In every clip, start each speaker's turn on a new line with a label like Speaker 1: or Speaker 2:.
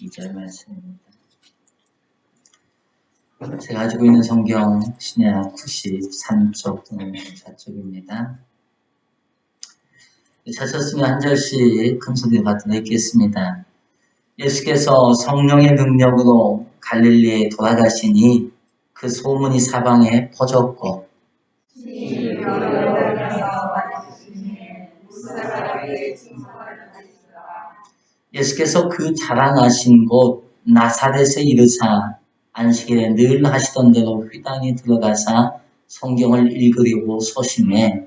Speaker 1: 2절 말씀입니다. 제가 가지고 있는 성경 신약 93쪽 또는 4쪽입니다. 찾았으면 한 절씩 큰 소리로 받도록 읽겠습니다. 예수께서 성령의 능력으로 갈릴리에 돌아가시니 그 소문이 사방에 퍼졌고 예수께서 그 자라나신 곳 나사렛에 이르사 안식일에 늘 하시던 대로 회당에 들어가사 성경을 읽으려고 소심해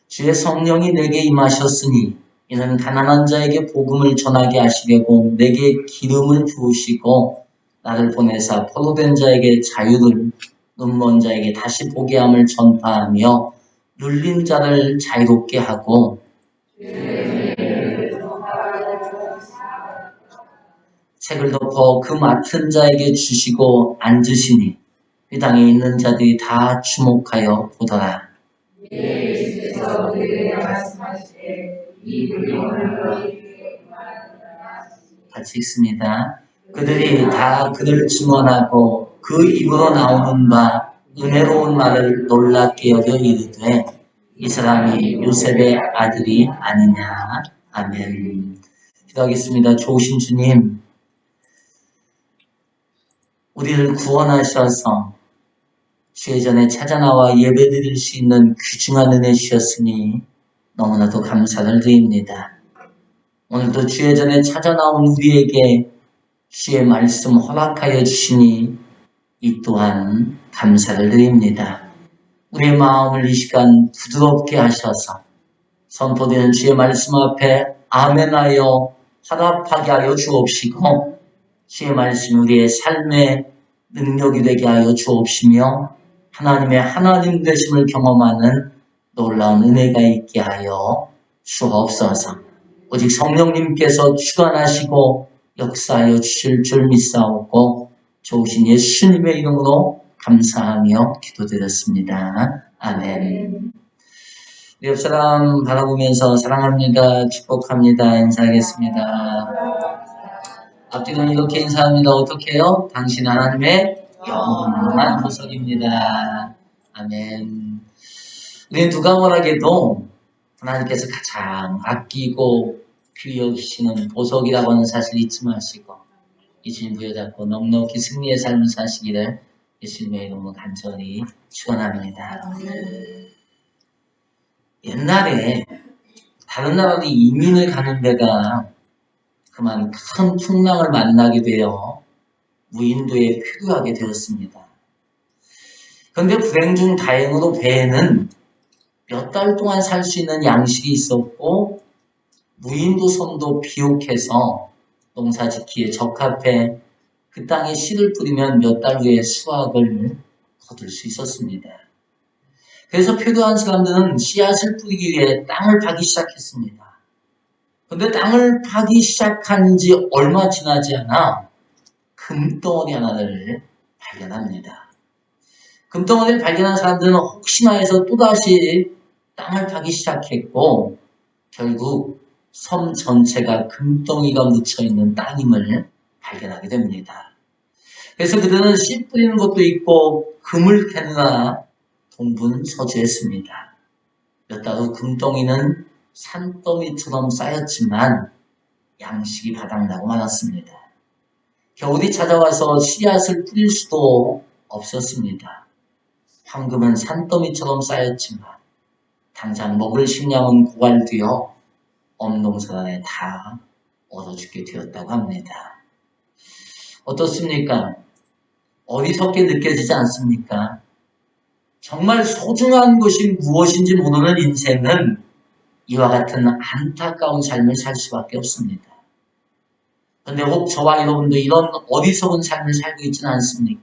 Speaker 1: 주의 성령이 내게 임하셨으니 이는 가난한 자에게 복음을 전하게 하시려고 내게 기름을 부으시고 나를 보내사 포로된 자에게 자유를 눈먼 자에게 다시 보게 함을 전파하며 눌린 자를 자유롭게 하고 책을 덮어 그 맡은 자에게 주시고 앉으시니 회당에 있는 자들이 다 주목하여 보더라. 같이 읽습니다. 그들이 다 그를 증언하고 그 입으로 나오는 바 은혜로운 말을 놀랍게 여겨 이르되 이 사람이 요셉의 아들이 아니냐. 아멘. 기도하겠습니다. 좋으신 주님, 우리를 구원하셔서 주의 전에 찾아나와 예배드릴 수 있는 귀중한 은혜 주셨으니 너무나도 감사를 드립니다. 오늘도 주의 전에 찾아나온 우리에게 주의 말씀 허락하여 주시니 이 또한 감사를 드립니다. 우리의 마음을 이 시간 부드럽게 하셔서 선포되는 주의 말씀 앞에 아멘하여 화답하게 하여 주옵시고 주의 말씀 우리의 삶의 능력이 되게 하여 주옵시며 하나님의 하나님 되심을 경험하는 놀라운 은혜가 있게 하여 주옵소서. 오직 성령님께서 주관하시고 역사하여 주실 줄 믿사오고 좋으신 예수님의 이름으로 감사하며 기도드렸습니다. 아멘. 우리 옆사람 바라보면서 사랑합니다. 축복합니다. 인사하겠습니다. 앞뒤는 이렇게 인사합니다. 어떻게 해요? 당신 하나님의 영원한 보석입니다. 아멘. 우리는 누가 뭐라해도 하나님께서 가장 아끼고 귀히 여기시는 보석이라고 하는 사실 잊지 마시고 예수님 부여잡고 넉넉히 승리의 삶을 사시기를 예수님의 이름으로 간절히 축원합니다. 옛날에 다른 나라로 이민을 가는 데가 그만 큰 풍랑을 만나게 되어 무인도에 표류하게 되었습니다. 그런데 불행 중 다행으로 배에는 몇 달 동안 살 수 있는 양식이 있었고 무인도 섬도 비옥해서 농사짓기에 적합해 그 땅에 씨를 뿌리면 몇 달 후에 수확을 거둘 수 있었습니다. 그래서 표류한 사람들은 씨앗을 뿌리기 위해 땅을 파기 시작했습니다. 그런데 땅을 파기 시작한 지 얼마 지나지 않아 금덩어리 하나를 발견합니다. 금덩어리를 발견한 사람들은 혹시나 해서 또다시 땅을 파기 시작했고 결국 섬 전체가 금덩이가 묻혀있는 땅임을 발견하게 됩니다. 그래서 그들은 씨 뿌리는 것도 있고 금을 캐느라 동분서주했습니다. 몇 달 후 금덩이는 산더미처럼 쌓였지만 양식이 바닥나고 말았습니다. 겨울이 찾아와서 씨앗을 뿌릴 수도 없었습니다. 황금은 산더미처럼 쌓였지만 당장 먹을 식량은 고갈되어 엄동설안에 다 얼어 죽게 되었다고 합니다. 어떻습니까? 어리석게 느껴지지 않습니까? 정말 소중한 것이 무엇인지 모르는 인생은 이와 같은 안타까운 삶을 살 수밖에 없습니다. 그런데 혹 저와 여러분도 이런 어리석은 삶을 살고 있지는 않습니까?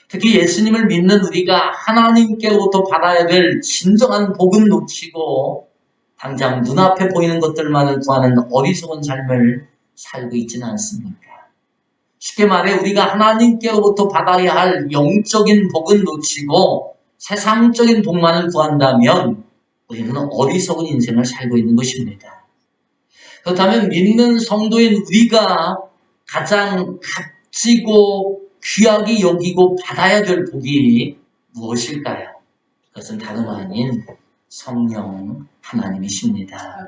Speaker 1: 특히 예수님을 믿는 우리가 하나님께로부터 받아야 될 진정한 복은 놓치고 당장 눈앞에 보이는 것들만을 구하는 어리석은 삶을 살고 있지는 않습니까? 쉽게 말해 우리가 하나님께로부터 받아야 할 영적인 복은 놓치고 세상적인 복만을 구한다면 우리는 어리석은 인생을 살고 있는 것입니다. 그렇다면 믿는 성도인 우리가 가장 값지고 귀하게 여기고 받아야 될 복이 무엇일까요? 그것은 다름 아닌 성령 하나님이십니다.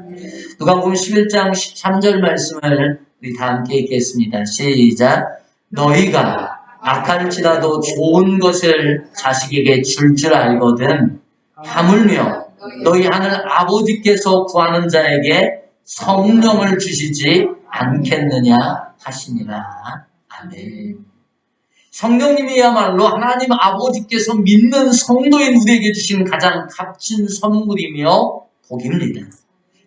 Speaker 1: 누가복음 11장 13절 말씀을 우리 다 함께 읽겠습니다. 시작. 너희가 악할지라도 좋은 것을 자식에게 줄 알거든 하물며 너희 하늘 아버지께서 구하는 자에게 성령을 주시지 않겠느냐 하시니라. 아멘. 성령님이야말로 하나님 아버지께서 믿는 성도인 우리에게 주신 가장 값진 선물이며 복입니다.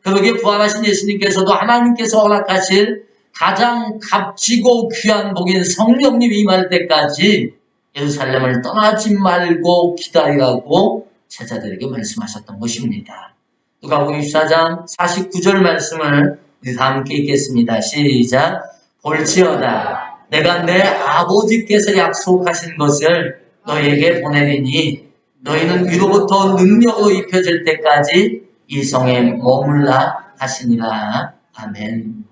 Speaker 1: 그러기에 부활하신 예수님께서도 하나님께서 허락하실 가장 값지고 귀한 복인 성령님이 임할 때까지 예루살렘을 떠나지 말고 기다리라고 제자들에게 말씀하셨던 것입니다. 누가복음 24장 49절 말씀을 우리 다 함께 읽겠습니다. 시작. 볼지어다 내가 내 아버지께서 약속하신 것을 너희에게 보내리니 너희는 위로부터 능력으로 입혀질 때까지 이 성에 머물라 하시니라. 아멘.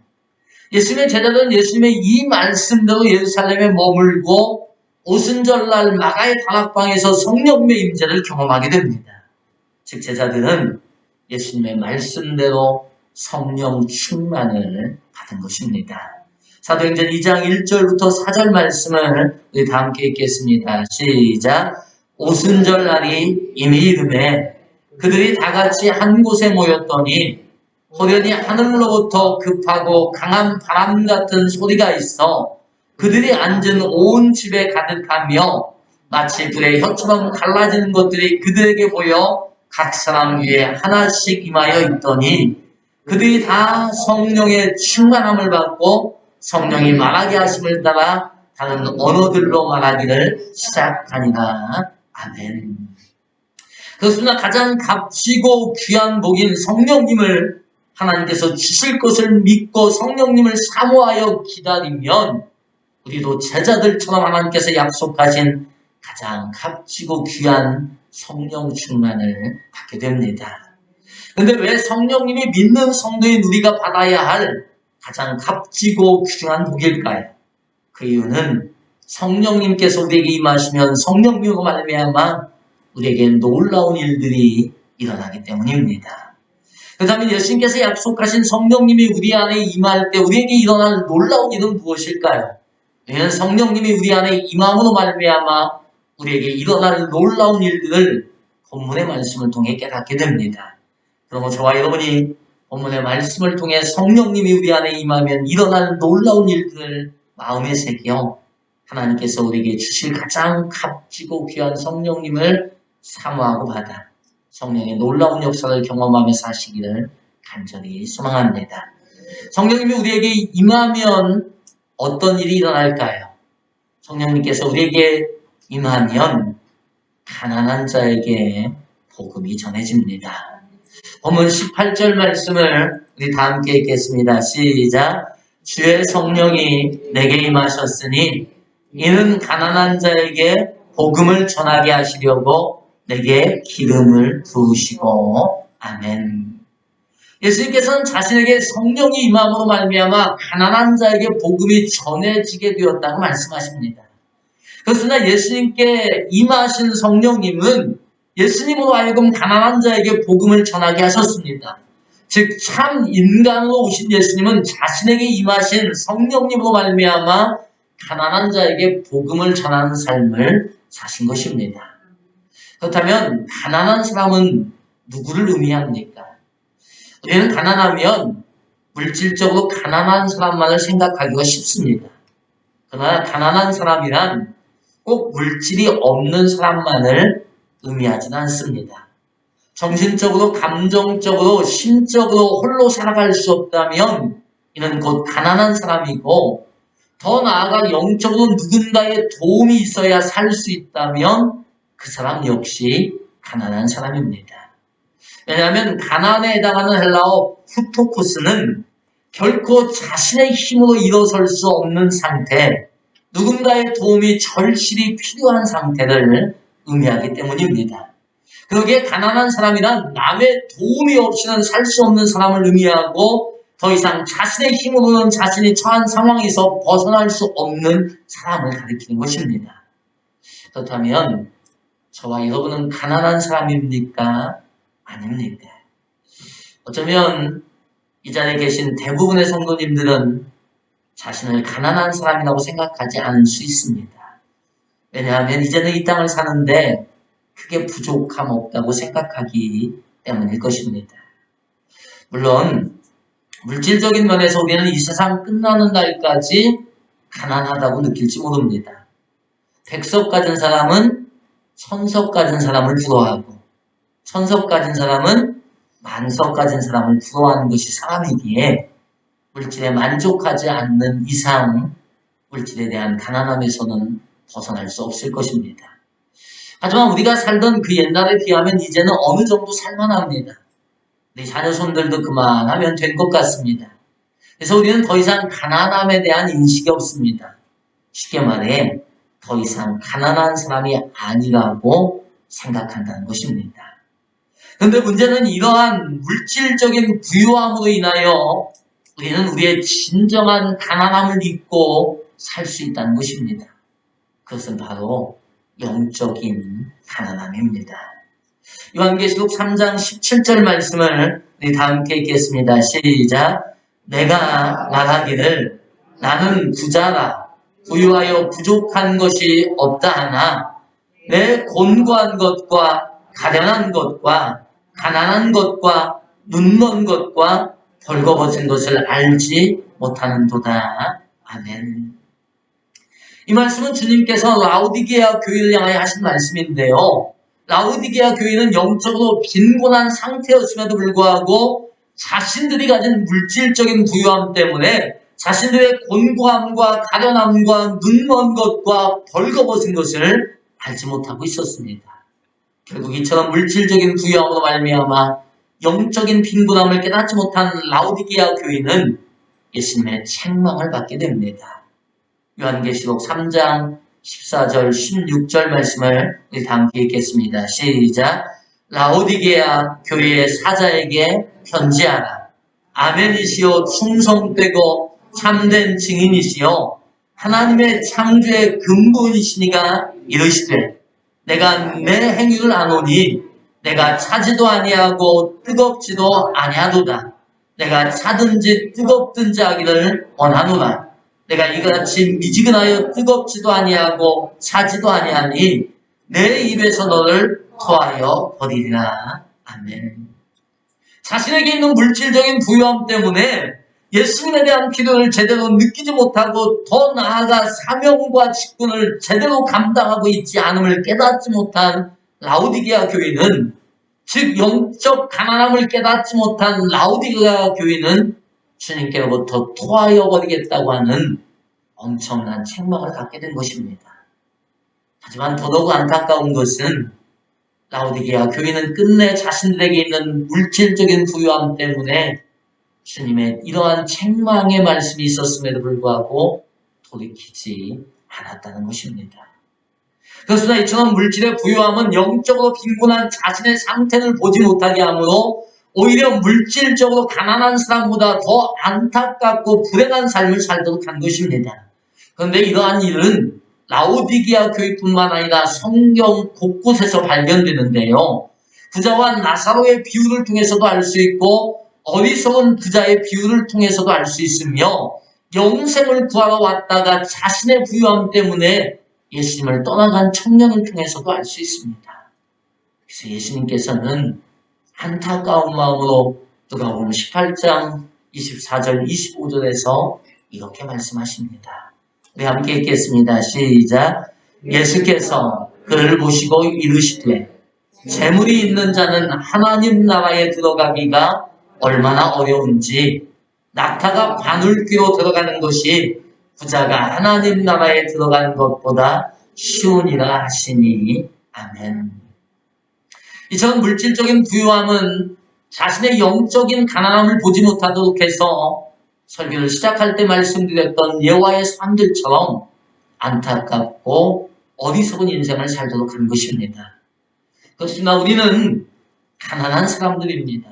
Speaker 1: 예수님의 제자들은 예수님의 이 말씀대로 예루살렘에 머물고 오순절날 마가의 다락방에서 성령님의 임재를 경험하게 됩니다. 즉 제자들은 예수님의 말씀대로 성령 충만을 받은 것입니다. 사도행전 2장 1절부터 4절 말씀을 우리 다 함께 읽겠습니다. 시작. 오순절 날이 이미 이름에 그들이 다 같이 한 곳에 모였더니 호련히 하늘로부터 급하고 강한 바람 같은 소리가 있어 그들이 앉은 온 집에 가득하며 마치 불의 혀처럼 갈라지는 것들이 그들에게 보여 각 사람 위에 하나씩 임하여 있더니 그들이 다 성령의 충만함을 받고 성령이 말하게 하심을 따라 다른 언어들로 말하기를 시작하니라. 아멘. 그렇습니다. 가장 값지고 귀한 복인 성령님을 하나님께서 주실 것을 믿고 성령님을 사모하여 기다리면 우리도 제자들처럼 하나님께서 약속하신 가장 값지고 귀한 성령 충만을 받게 됩니다. 그런데 왜 성령님이 믿는 성도인 우리가 받아야 할 가장 값지고 귀중한 복일까요? 그 이유는 성령님께서 우리에게 임하시면 성령님으로 말미암아 우리에게 놀라운 일들이 일어나기 때문입니다. 그렇다면 예수님께서 약속하신 성령님이 우리 안에 임할 때 우리에게 일어날 놀라운 일은 무엇일까요? 왜냐하면 성령님이 우리 안에 임함으로 말미암아 우리에게 일어날 놀라운 일들을 본문의 말씀을 통해 깨닫게 됩니다. 그러므로 저와 여러분이 본문의 말씀을 통해 성령님이 우리 안에 임하면 일어날 놀라운 일들을 마음에 새겨 하나님께서 우리에게 주실 가장 값지고 귀한 성령님을 사모하고 받아 성령의 놀라운 역사를 경험하며 사시기를 간절히 소망합니다. 성령님이 우리에게 임하면 어떤 일이 일어날까요? 성령님께서 우리에게 임하면 가난한 자에게 복음이 전해집니다. 본문 18절 말씀을 우리 다 함께 읽겠습니다. 시작. 주의 성령이 내게 임하셨으니 이는 가난한 자에게 복음을 전하게 하시려고 내게 기름을 부으시고. 아멘. 예수님께서는 자신에게 성령이 임함으로 말미암아 가난한 자에게 복음이 전해지게 되었다고 말씀하십니다. 그렇습니다. 예수님께 임하신 성령님은 예수님으로 하여금 가난한 자에게 복음을 전하게 하셨습니다. 즉 참 인간으로 오신 예수님은 자신에게 임하신 성령님으로 말미암아 가난한 자에게 복음을 전하는 삶을 사신 것입니다. 그렇다면 가난한 사람은 누구를 의미합니까? 우리는 가난하면 물질적으로 가난한 사람만을 생각하기가 쉽습니다. 그러나 가난한 사람이란 꼭 물질이 없는 사람만을 의미하지는 않습니다. 정신적으로, 감정적으로, 심적으로 홀로 살아갈 수 없다면 이는 곧 가난한 사람이고, 더 나아가 영적으로 누군가의 도움이 있어야 살 수 있다면 그 사람 역시 가난한 사람입니다. 왜냐하면 가난에 해당하는 헬라어 후토코스는 결코 자신의 힘으로 일어설 수 없는 상태, 누군가의 도움이 절실히 필요한 상태를 의미하기 때문입니다. 거기에 가난한 사람이란 남의 도움이 없이는 살 수 없는 사람을 의미하고 더 이상 자신의 힘으로는 자신이 처한 상황에서 벗어날 수 없는 사람을 가리키는 것입니다. 그렇다면 저와 여러분은 가난한 사람입니까? 아닙니까? 어쩌면 이 자리에 계신 대부분의 성도님들은 자신을 가난한 사람이라고 생각하지 않을 수 있습니다. 왜냐하면 이제는 이 땅을 사는데 크게 부족함 없다고 생각하기 때문일 것입니다. 물론 물질적인 면에서 우리는 이 세상 끝나는 날까지 가난하다고 느낄지 모릅니다. 백석 가진 사람은 천석 가진 사람을 부러워하고 천석 가진 사람은 만석 가진 사람을 부러워하는 것이 사람이기에 물질에 만족하지 않는 이상 물질에 대한 가난함에서는 벗어날 수 없을 것입니다. 하지만 우리가 살던 그 옛날에 비하면 이제는 어느 정도 살만합니다. 우리 자녀손들도 그만하면 된 것 같습니다. 그래서 우리는 더 이상 가난함에 대한 인식이 없습니다. 쉽게 말해 더 이상 가난한 사람이 아니라고 생각한다는 것입니다. 그런데 문제는 이러한 물질적인 부유함으로 인하여 우리는 우리의 진정한 가난함을 잊고 살 수 있다는 것입니다. 그것은 바로 영적인 가난함입니다. 요한계시록 3장 17절 말씀을 우리 다 함께 읽겠습니다. 시작. 내가 말하기를 나는 부자라 부유하여 부족한 것이 없다 하나 내 곤고한 것과 가련한 것과 가난한 것과 눈먼 것과 벌거벗은 것을 알지 못하는도다. 아멘. 이 말씀은 주님께서 라오디게아 교회를 향하여 하신 말씀인데요. 라오디게아 교회는 영적으로 빈곤한 상태였음에도 불구하고 자신들이 가진 물질적인 부유함 때문에 자신들의 곤고함과 가련함과 눈먼 것과 벌거벗은 것을 알지 못하고 있었습니다. 결국 이처럼 물질적인 부유함으로 말미암아 영적인 빈곤함을 깨닫지 못한 라오디게아 교회는 예수님의 책망을 받게 됩니다. 요한계시록 3장 14절 16절 말씀을 우리 다 함께 읽겠습니다. 시작. 라오디게아 교회의 사자에게 편지하라. 아멘이시오 충성되고 참된 증인이시오 하나님의 창조의 근본이시니가 이르시되 내가 내 행위를 아노니 내가 차지도 아니하고 뜨겁지도 아니하도다. 내가 차든지 뜨겁든지 하기를 원하노라. 내가 이같이 미지근하여 뜨겁지도 아니하고 차지도 아니하니 내 입에서 너를 토하여 버리리라. 아멘. 자신에게 있는 물질적인 부유함 때문에 예수님에 대한 기도를 제대로 느끼지 못하고 더 나아가 사명과 직분을 제대로 감당하고 있지 않음을 깨닫지 못한 라오디게아 교회는, 즉 영적 가난함을 깨닫지 못한 라오디게아 교회는 주님께로부터 토하여 버리겠다고 하는 엄청난 책망을 갖게 된 것입니다. 하지만 더더욱 안타까운 것은 라오디게아 교회는 끝내 자신들에게 있는 물질적인 부유함 때문에 주님의 이러한 책망의 말씀이 있었음에도 불구하고 돌이키지 않았다는 것입니다. 그렇습니다. 이처럼 물질의 부유함은 영적으로 빈곤한 자신의 상태를 보지 못하게 하므로 오히려 물질적으로 가난한 사람보다 더 안타깝고 불행한 삶을 살도록 한 것입니다. 그런데 이러한 일은 라오디게아 교회뿐만 아니라 성경 곳곳에서 발견되는데요. 부자와 나사로의 비유를 통해서도 알 수 있고 어리석은 부자의 비유를 통해서도 알 수 있으며 영생을 구하러 왔다가 자신의 부유함 때문에 예수님을 떠나간 청년을 통해서도 알 수 있습니다. 그래서 예수님께서는 안타까운 마음으로 누가복음 18장 24절 25절에서 이렇게 말씀하십니다. 우리 함께 읽겠습니다. 시작. 예수께서 그를 보시고 이르시되 재물이 있는 자는 하나님 나라에 들어가기가 얼마나 어려운지 낙타가 바늘귀로 들어가는 것이 부자가 하나님 나라에 들어가는 것보다 쉬우니라 하시니. 아멘. 이처럼 물질적인 부유함은 자신의 영적인 가난함을 보지 못하도록 해서 설교를 시작할 때 말씀드렸던 예화의 사람들처럼 안타깝고 어리석은 인생을 살도록 한 것입니다. 그렇습니다. 우리는 가난한 사람들입니다.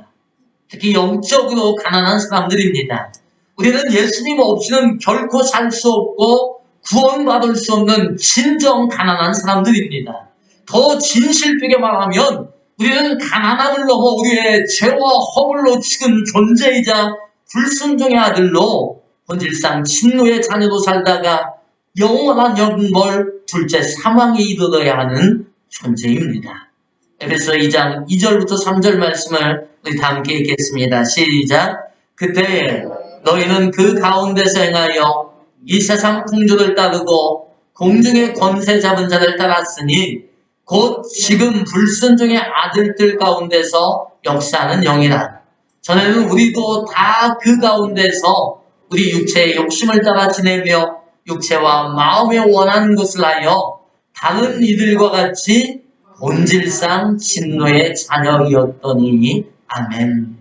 Speaker 1: 특히 영적으로 가난한 사람들입니다. 우리는 예수님 없이는 결코 살 수 없고 구원받을 수 없는 진정 가난한 사람들입니다. 더 진실되게 말하면 우리는 가난함을 넘어 우리의 죄와 허물로 죽은 존재이자 불순종의 아들로 본질상 진노의 자녀로 살다가 영원한 영벌 둘째 사망에 이르러야 하는 존재입니다. 에베소 2장 2절부터 3절 말씀을 우리 다 함께 읽겠습니다. 시작. 그때 너희는 그 가운데서 행하여 이 세상 풍조를 따르고 공중의 권세 잡은 자를 따랐으니 곧 지금 불순종의 아들들 가운데서 역사하는 영이라. 전에는 우리도 다 그 가운데서 우리 육체의 욕심을 따라 지내며 육체와 마음에 원하는 것을 하여 다른 이들과 같이 본질상 진노의 자녀이었더니 아멘.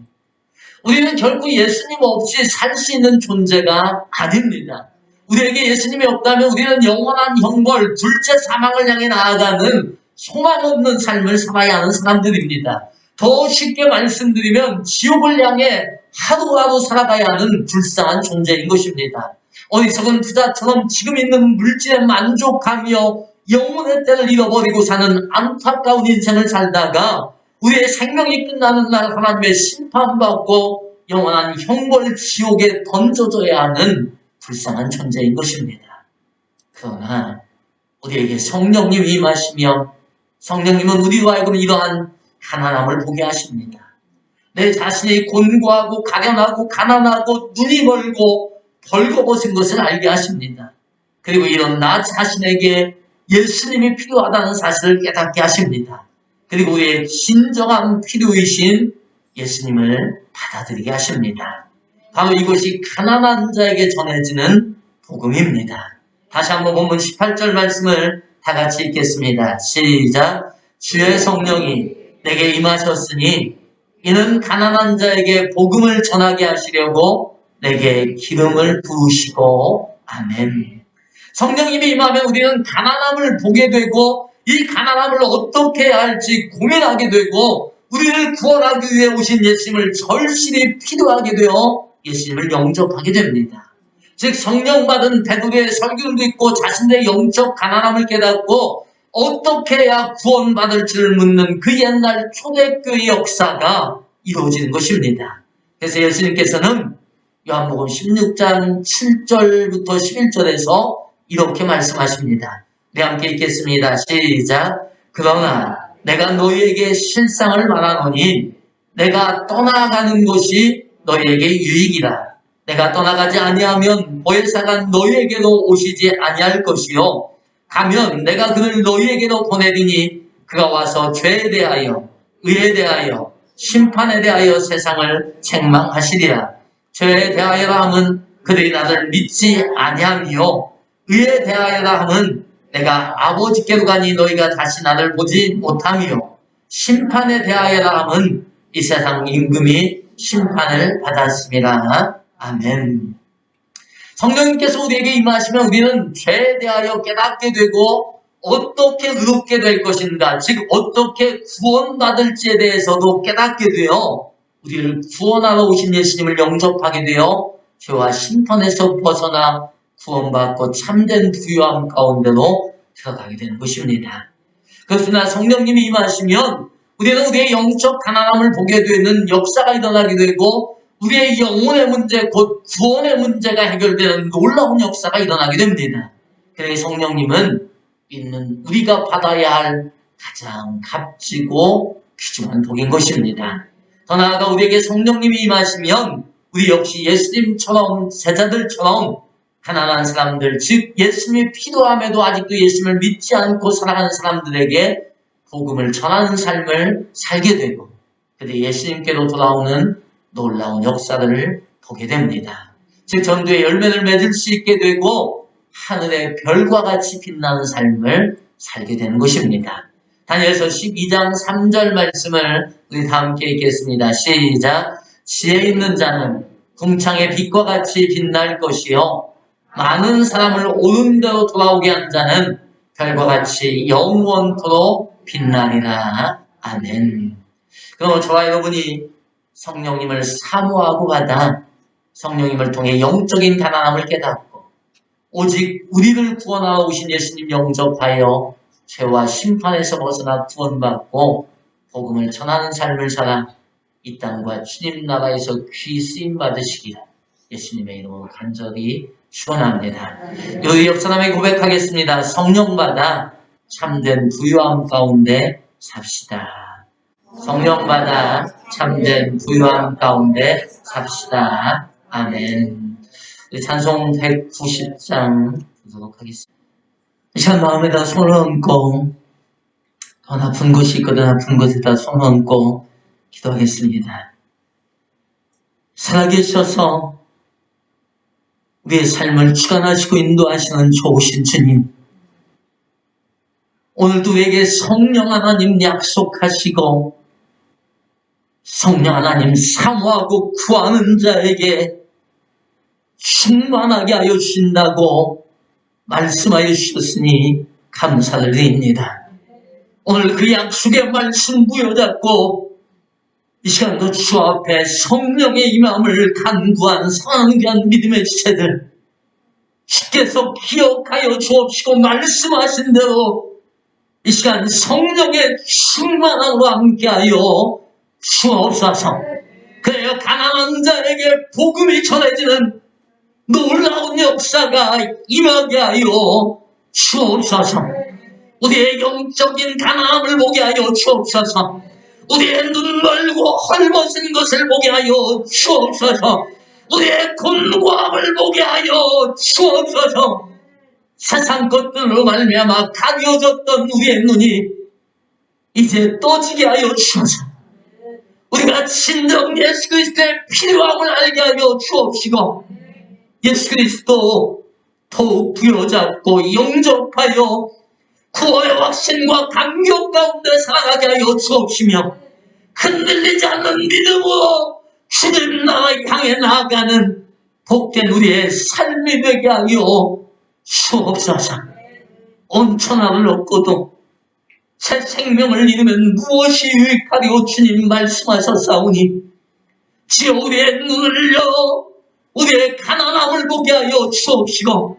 Speaker 1: 우리는 결국 예수님 없이 살 수 있는 존재가 아닙니다. 우리에게 예수님이 없다면 우리는 영원한 형벌, 둘째 사망을 향해 나아가는 소망 없는 삶을 살아야 하는 사람들입니다. 더 쉽게 말씀드리면 지옥을 향해 하루하루 살아가야 하는 불쌍한 존재인 것입니다. 어리석은 부자처럼 지금 있는 물질에 만족하며 영혼의 때를 잃어버리고 사는 안타까운 인생을 살다가 우리의 생명이 끝나는 날 하나님의 심판받고 영원한 형벌 지옥에 던져져야 하는 불쌍한 존재인 것입니다. 그러나 우리에게 성령님이 임하시면 성령님은 우리로 하여금 이러한 가난함을 보게 하십니다. 내 자신이 곤고하고 가련하고 가난하고 눈이 멀고 벌거벗은 것을 알게 하십니다. 그리고 이런 나 자신에게 예수님이 필요하다는 사실을 깨닫게 하십니다. 그리고 우리의 진정한 필요이신 예수님을 받아들이게 하십니다. 바로 이것이 가난한 자에게 전해지는 복음입니다. 다시 한번 본문 18절 말씀을 다 같이 읽겠습니다. 시작. 주의 성령이 내게 임하셨으니 이는 가난한 자에게 복음을 전하게 하시려고 내게 기름을 부으시고 아멘. 성령님이 임하면 우리는 가난함을 보게 되고 이 가난함을 어떻게 해야 할지 고민하게 되고 우리를 구원하기 위해 오신 예수님을 절실히 필요하게 되어 예수님을 영접하게 됩니다. 즉 성령 받은 베드로의 설교를 듣고 자신의 영적 가난함을 깨닫고 어떻게 해야 구원받을지를 묻는 그 옛날 초대교회 역사가 이루어지는 것입니다. 그래서 예수님께서는 요한복음 16장 7절부터 11절에서 이렇게 말씀하십니다. 네, 함께 읽겠습니다. 시작. 그러나 내가 너희에게 실상을 말하노니 내가 떠나가는 것이 너희에게 유익이라. 내가 떠나가지 아니하면 보혜사가 너희에게로 오시지 아니할 것이요 가면 내가 그를 너희에게로 보내리니 그가 와서 죄에 대하여 의에 대하여 심판에 대하여 세상을 책망하시리라. 죄에 대하여라 함은 그들이 나를 믿지 아니하며 의에 대하여라 함은 내가 아버지께로 가니 너희가 다시 나를 보지 못하며 심판에 대하여라 함은 이 세상 임금이 심판을 받았음이라. 아멘. 성령님께서 우리에게 임하시면 우리는 죄에 대하여 깨닫게 되고 어떻게 의롭게 될 것인가, 즉 어떻게 구원받을지에 대해서도 깨닫게 되어 우리를 구원하러 오신 예수님을 영접하게 되어 죄와 심판에서 벗어나 구원받고 참된 부유함 가운데로 들어가게 되는 것입니다. 그렇으나 성령님이 임하시면 우리는 우리의 영적 가난함을 보게 되는 역사가 일어나게 되고 우리의 영혼의 문제, 곧 구원의 문제가 해결되는 놀라운 역사가 일어나게 됩니다. 그래서 성령님은 있는 우리가 받아야 할 가장 값지고 귀중한 복인 것입니다. 더 나아가 우리에게 성령님이 임하시면 우리 역시 예수님처럼 제자들처럼 가난한 사람들, 즉 예수님이 필요함에도 아직도 예수님을 믿지 않고 살아가는 사람들에게 복음을 전하는 삶을 살게 되고 그때 예수님께로 돌아오는 놀라운 역사를 보게 됩니다. 즉 전도의 열매를 맺을 수 있게 되고 하늘의 별과 같이 빛나는 삶을 살게 되는 것입니다. 다니엘서 12장 3절 말씀을 우리 다 함께 읽겠습니다. 시작. 지혜 있는 자는 궁창의 빛과 같이 빛날 것이요 많은 사람을 옳은 대로 돌아오게 한 자는 별과 같이 영원토록 빛나리라. 아멘. 그럼 저와 여러분이 성령님을 사모하고 받아 성령님을 통해 영적인 가난함을 깨닫고 오직 우리를 구원하러 오신 예수님 영접하여 죄와 심판에서 벗어나 구원받고 복음을 전하는 삶을 살아 이 땅과 주님 나라에서 귀 쓰임 받으시기를 예수님의 이름으로 간절히 축원합니다. 우리 옆사람에 고백하겠습니다. 성령 받아 참된 부유함 가운데 삽시다. 성령 받아 참된 부유함 가운데 삽시다. 아멘. 우리 찬송 190장 보도록 하겠습니다. 이 시간 마음에다 손을 얹고 더 아픈 곳이 있거든 아픈 곳에다 손을 얹고 기도하겠습니다. 살아계셔서 우리의 삶을 주관하시고 인도하시는 좋으신 주님, 오늘도 우리에게 성령 하나님 약속하시고 성령 하나님 사모하고 구하는 자에게 충만하게 하여 주신다고 말씀하여 주셨으니 감사를 드립니다. 오늘 그 약속의 말씀 부여잡고 이 시간도 주 앞에 성령의 임함을 간구한 사랑귀한 믿음의 지체들 주께서 기억하여 주옵시고 말씀하신 대로 이 시간 성령의 충만함으로 함께하여 주옵소서. 그래야 가난한 자에게 복음이 전해지는 놀라운 역사가 임하게 하여 주옵소서. 우리의 영적인 가난함을 보게 하여 주옵소서. 우리의 눈 멀고 헐벗은 것을 보게 하여 주옵소서. 우리의 곤고함을 보게 하여 주옵소서. 세상 것들로 말미암아 가려졌던 우리의 눈이 이제 떠지게 하여 주옵소서. 우리가 진정 예수 그리스도의 필요함을 알게 하여 주옵시고 예수 그리스도 더욱 부여잡고 영접하여 구원의 확신과 감격 가운데 살아가게 하여 주옵시며 흔들리지 않는 믿음으로 주님 나라 향해 나아가는 복된 우리의 삶이 되게 하여 주옵소서. 온천하를 얻고도 새 생명을 잃으면 무엇이 유익하리오 주님 말씀하셨사오니 지어 우리의 눈을 열어 우리의 가난함을 보게 하여 주옵시고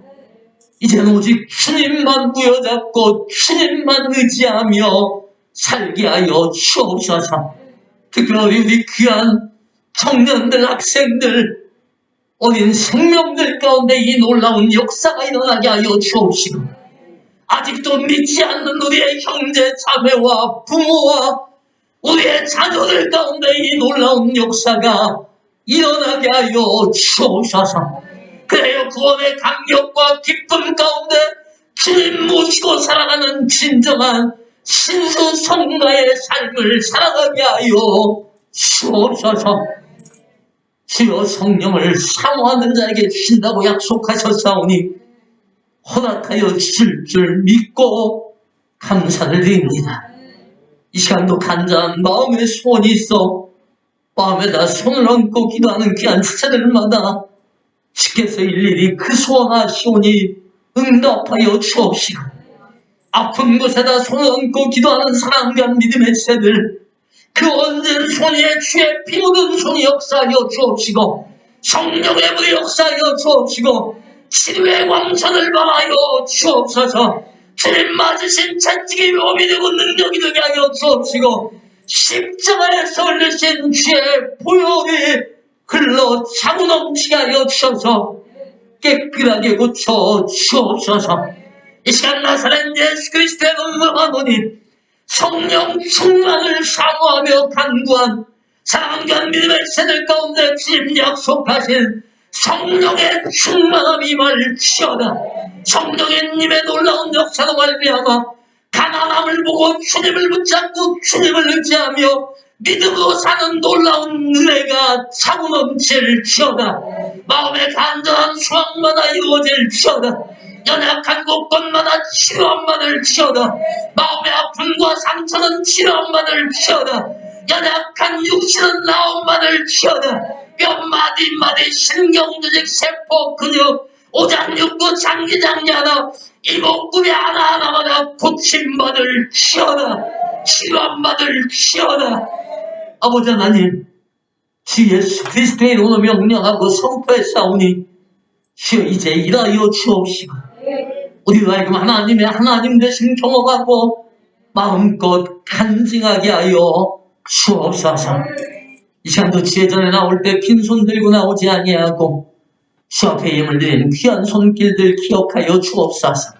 Speaker 1: 이제는 오직 주님만 부여잡고 주님만 의지하며 살게 하여 주옵소서. 특별히 우리 귀한 청년들, 학생들, 어린 생명들 가운데 이 놀라운 역사가 일어나게 하여 주옵시고 아직도 믿지 않는 우리의 형제, 자매와 부모와 우리의 자녀들 가운데 이 놀라운 역사가 일어나게 하여 주옵소서. 그래요 구원의 감격과 기쁨 가운데 주님 모시고 살아가는 진정한 신수성가의 삶을 살아가게 하여 주옵소서. 주여 성령을 사모하는 자에게 주신다고 약속하셨사오니 허락하여 주실 줄 믿고 감사를 드립니다. 이 시간도 간절한 마음의 소원이 있어 마음에다 손을 얹고 기도하는 귀한 지체들마다 주께서 일일이 그 소원하시오니 응답하여 주옵시고 아픈 곳에다 손을 얹고 기도하는 사랑과 믿음의 지체들 그 얹은 손에 주의 피 묻은 손이 역사하여 주옵시고 성령의 불이 역사하여 주옵시고 치료의 광선을 발하여 주옵소서. 주님 맞으신 채찍이 묘미 되고 능력이 되게 하여 주옵시고 십자가에서 흘리신 주의 보혈이 흘러 차고 넘치게 하여 주셔서 깨끗하게 고쳐 주옵소서. 이 시간 나사렛 예수 그리스도의 눈물하노니 성령 충만을 사모하며 간구한 사랑과 믿음의 세들 가운데 주님 약속하신 성령의 충만함이 임할지어다. 성령의 님의 놀라운 역사로 말미암아 가난함을 보고 주님을 붙잡고 주님을 의지하며 믿음으로 사는 놀라운 은혜가 차고 넘칠지어다. 마음의 간절한 소망마다 이루어질지어다. 연약한 곳곳마다 치료함 받을지어다. 마음의 아픔과 상처는 치료함 받을지어다. 연약한 육신은 나옴 받을지어다. 뼈 마디마디 신경조직 세포 근육 오장육부 장기장기 하나 이목구비 하나하나마다 고침받을지어다. 치료받을 시어다. 아버지 하나님, 주 예수 그리스도의 이름으로 명령하고 선포했사오니 주여 이제 일하여 주옵시고 우리가 지금 하나님 되신 경험하고 마음껏 간증하게 하여 주옵소서. 이 시간도 지혜 전에 나올 때 빈손 들고 나오지 아니하고 주 앞에 예물 드리는 귀한 손길들 기억하여 주옵소서.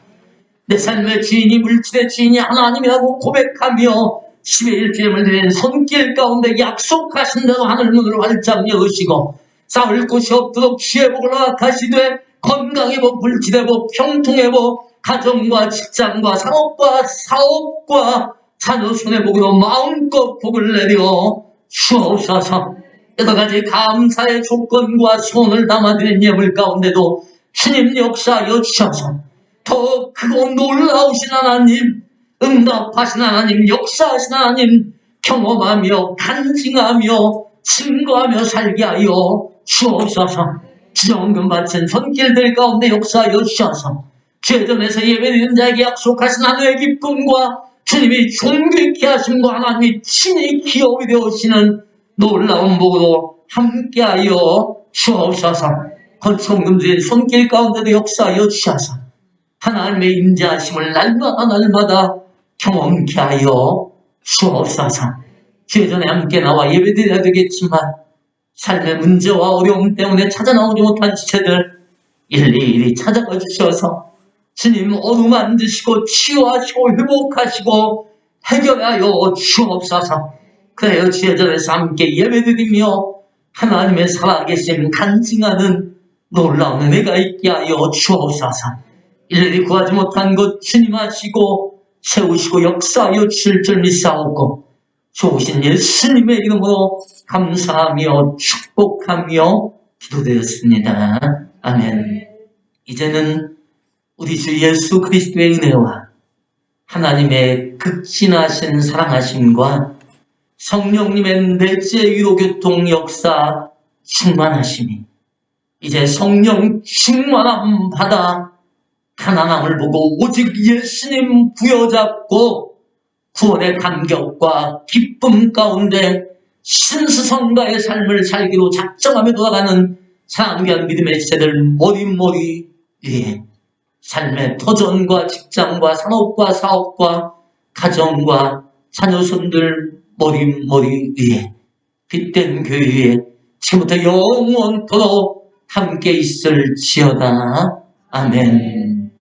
Speaker 1: 내 삶의 주인이 물질의 주인이 하나님이라고 고백하며 10의 1주임을 드리는 손길 가운데 약속하신 대로 하늘 문을 활짝 여으시고 싸울 곳이 없도록 주의 복을 허락하시되 건강의 복, 물질의 복, 형통의 복, 가정과 직장과 상업과 사업과 자녀 손의 복으로 마음껏 복을 내려 주옵소서. 여러 가지 감사의 조건과 소원을 담아드린 예물 가운데도 주님 역사하여 주셔서 더 크고 놀라우신 하나님, 응답하신 하나님, 역사하신 하나님 경험하며 간증하며 증거하며 살게 하여 주옵소서. 지정금 바친 손길들 가운데 역사하여 주셔서 죄전에서 예배드리는 자에게 약속하신 하늘의 기쁨과 주님이 존귀케 하심과 하나님이 친히 기업이 되어오시는 놀라운 복으로 함께하여 주옵소서. 건축금 드린 손길 가운데도 역사하여 주셔서 하나님의 임재하심을 날마다 경험케 하여 주옵소서. 주전에 함께 나와 예배드려야 되겠지만 삶의 문제와 어려움 때문에 찾아 나오지 못한 지체들 일일이 찾아가 주셔서 주님 어루 만드시고 치유하시고 회복하시고 해결하여 주옵소서. 그래요 주전에서 함께 예배드리며 하나님의 살아계심 간증하는 놀라운 은혜가 있게 하여 주옵소서. 일일이 구하지 못한 것 주님 하시고 세우시고 역사하여 주실 줄 믿사옵고 좋으신 예수님의 이름으로 감사하며 축복하며 기도드렸습니다. 아멘. 이제는 우리 주 예수 그리스도의 은혜와 하나님의 극진하신 사랑하심과 성령님의 넷째 위로 교통 역사 충만하심이 이제 성령 충만함 받아 가난함을 보고 오직 예수님 부여잡고 구원의 감격과 기쁨 가운데 신수성가의 삶을 살기로 작정하며 돌아가는 사랑귀한 믿음의 지체들 머리 위에 삶의 터전과 직장과 산업과 사업과 가정과 자녀손들 머리 위에 빛된 교회에 지금부터 영원토록 함께 있을지어다. 아멘.